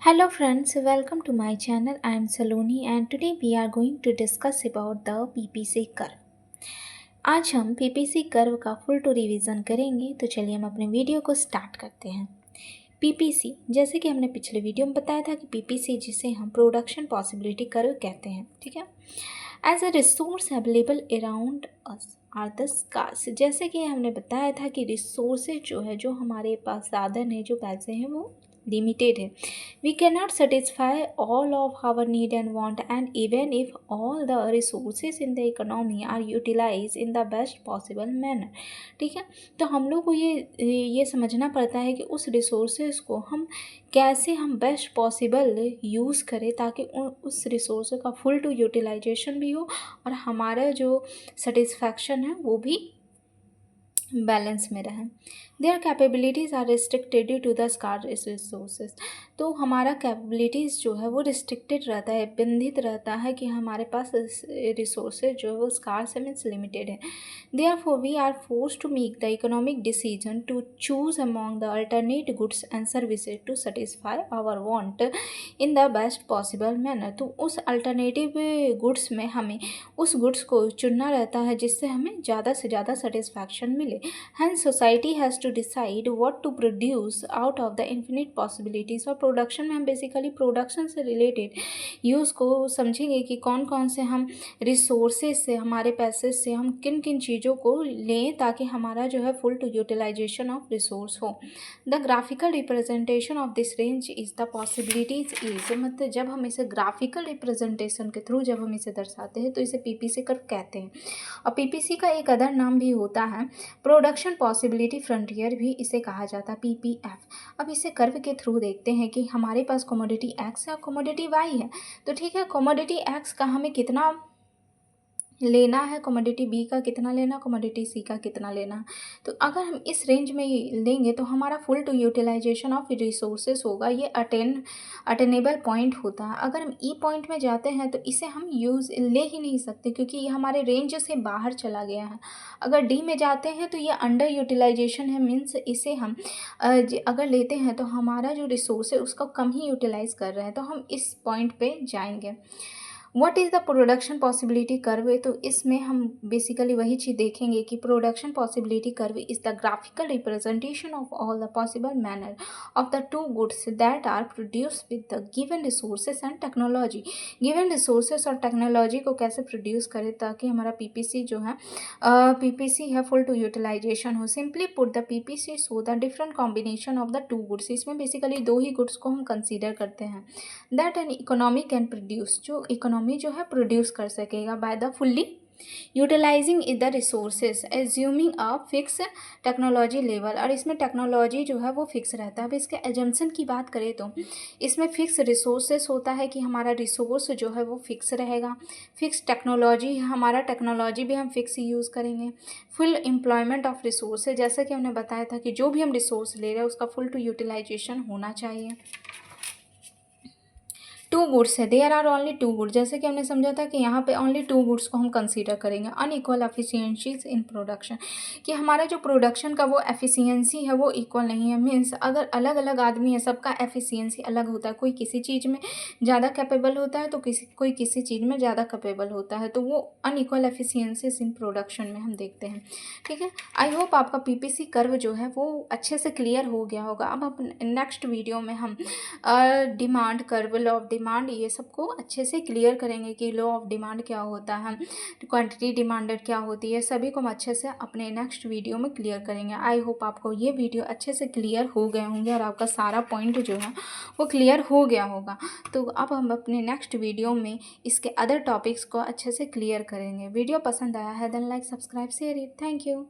Hello friends, welcome to my channel. I am Saloni and today we are going to discuss about the PPC curve. आज हम PPC curve का full to revision करेंगे। तो चलिए हम अपने video को स्टार्ट करते हैं। PPC जैसे कि हमने पिछले वीडियो में बताया था कि PPC जिसे हम प्रोडक्शन पॉसिबिलिटी कर्व कहते हैं, ठीक है। As a resource available around us are the scarce, जैसे कि हमने बताया था कि रिसोर्सेज जो है, जो हमारे पास साधन है, जो पैसे हैं, वो लिमिटेड है। We can not satisfy all of our need and want and even if all the resources in the economy are utilize in the best possible manner, ठीक है। तो हम लोग को ये समझना पड़ता है कि उस रिसोर्सेज को हम बेस्ट पॉसिबल यूज़ करें ताकि उस रिसोर्स का फुल टू यूटिलाइजेशन भी हो और हमारा जो सेटिस्फैक्शन है वो भी बैलेंस में रहें। Their capabilities are restricted due to the scarce resources, तो हमारा कैपेबिलिटीज़ जो है वो रिस्ट्रिक्टेड रहता है, बंधित रहता है कि हमारे पास रिसोर्सेज जो है वो स्कार्स है, मीन्स लिमिटेड है। Therefore we are forced to make the economic decision to choose among the alternate goods and services to satisfy our want in the best possible manner. तो उस अल्टरनेटिव गुड्स में हमें उस goods को चुनना रहता है जिससे हमें ज़्यादा से ज़्यादा सेटिस्फैक्शन मिले। Hence, society has to decide what to produce out of the infinite possibilities। और प्रोडक्शन में हम बेसिकली प्रोडक्शन से रिलेटेड यूज़ को समझेंगे कि कौन कौन से हम रिसोर्सेज से, हमारे पैसे से हम किन किन चीज़ों को लें ताकि हमारा जो है full to utilization of resource हो। The graphical representation of this range is the possibilities is, मतलब जब हम इसे ग्राफिकल रिप्रेजेंटेशन के थ्रू जब हम इसे दर्शाते हैं तो इसे पीपीसी कर्व कहते हैं। और पीपीसी का एक अदर नाम भी होता है प्रोडक्शन पॉसिबिलिटी फ्रंटियर, भी इसे कहा जाता है पीपीएफ। अब इसे कर्व के थ्रू देखते हैं कि हमारे पास कमोडिटी एक्स है और कमोडिटी वाई है। तो ठीक है, कमोडिटी एक्स का हमें कितना लेना है, कमोडिटी बी का कितना लेना, कमोडिटी सी का कितना लेना। तो अगर हम इस रेंज में लेंगे तो हमारा full to utilization of resources होगा, ये अटेनेबल पॉइंट होता है। अगर हम ई पॉइंट में जाते हैं तो इसे हम ले ही नहीं सकते क्योंकि ये हमारे रेंज से बाहर चला गया है। अगर डी में जाते हैं तो ये अंडर यूटिलाइजेशन है, मीन्स इसे हम अगर लेते हैं तो हमारा जो रिसोर्स है उसको कम ही यूटिलाइज कर रहे हैं, तो हम इस पॉइंट पे जाएंगे। What is the production possibility curve, तो इसमें हम बेसिकली वही चीज़ देखेंगे कि production possibility curve is the graphical representation of all the possible manner of the two goods that are produce with the given resources and technology. Given resources और technology को कैसे प्रोड्यूस करें ताकि हमारा पीपीसी जो है पीपीसी है full to utilization हो। Simply put the PPC so the different combination of the two goods, इसमें बेसिकली दो ही गुड्स को हम कंसीडर करते हैं that an economy can produce, जो इकोनॉमी जो है प्रोड्यूस कर सकेगा by the fully utilizing the resources assuming a fix technology level. और इसमें टेक्नोलॉजी जो है वो फिक्स रहता है। अब इसके एजम्पशन की बात करें तो इसमें फिक्स रिसोर्सेज होता है कि हमारा रिसोर्स जो है वो फिक्स रहेगा। फिक्स टेक्नोलॉजी है, हमारा टेक्नोलॉजी भी हम फिक्स यूज़ करेंगे। फुल एम्प्लॉयमेंट ऑफ रिसोर्सेज, जैसा कि हमने बताया था कि जो भी हम रिसोर्स ले रहे हैं उसका फुल टू यूटिलाइजेशन होना चाहिए। टू गुड्स है, there are only two goods, जैसे कि हमने समझा था कि यहाँ पे ओनली टू गुड्स को हम कंसीडर करेंगे। अनइक्वल एफिशिएंसीज इन प्रोडक्शन, कि हमारा जो प्रोडक्शन का वो एफिशिएंसी है वो इक्वल नहीं है। मीन्स अगर अलग अलग आदमी है, सबका एफिशिएंसी अलग होता है, कोई किसी चीज़ में ज़्यादा कैपेबल होता है तो कोई किसी चीज़ में ज़्यादा कैपेबल होता है, तो वो अनइक्वल एफिशिएंसीज इन प्रोडक्शन में हम देखते हैं। ठीक है, आई होप आपका पीपीसी कर्व जो है वो अच्छे से क्लियर हो गया होगा। अब नेक्स्ट वीडियो में हम demand curve, law of demand, ये सबको अच्छे से क्लियर करेंगे कि लॉ ऑफ डिमांड क्या होता है, क्वांटिटी डिमांडेड क्या होती है, सभी को हम अच्छे से अपने नेक्स्ट वीडियो में क्लियर करेंगे। आई होप आपको ये वीडियो अच्छे से क्लियर हो गए होंगे और आपका सारा पॉइंट जो है वो क्लियर हो गया होगा। तो अब हम अपने नेक्स्ट वीडियो में इसके अदर टॉपिक्स को अच्छे से क्लियर करेंगे। वीडियो पसंद आया है then like, subscribe, share it. Thank you.